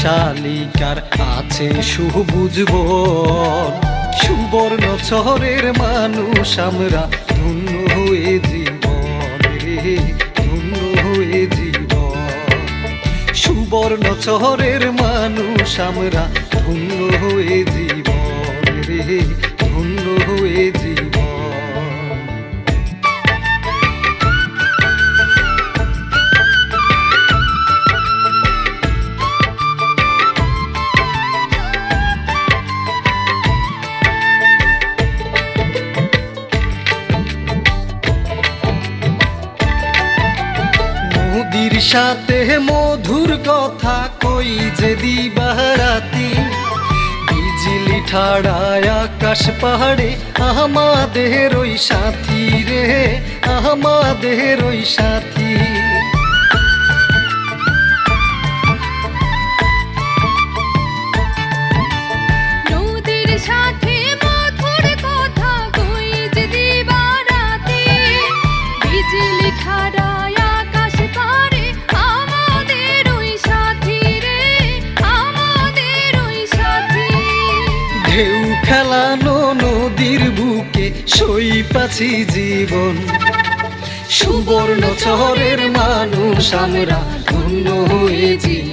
শালিকার আছে সবুজ বন। সুবর্ণ চরের মানুষ আমরা, ধন্য হয়ে জীবন রে, ধন্য হয়ে জীবন। সুবর্ণ চরের মানুষ আমরা, ধন্য হয়ে জীবন রে, ধন্য হয়ে জীবন। নদীর সাথে মধুর কথা কই যে দিবারাতি, বিজলি ঠাড়ায় আকাশ পাহাড়ে আমাদের ওই সাথী রে, আমাদের ওই সাথী। নদীর সাথে মধুর কথা কই যে দিবারাতি, বিজলি ঠাড়ায় আকাশ পারে আমাদের ওই সাথী রে, আমাদের ওই সাথী। ঢেউ খেলানো নদীর বুকে সই পাছি জীবন। সুবর্ণ চরের মানুষ আমরা, ধন্য হয়ে জীবন।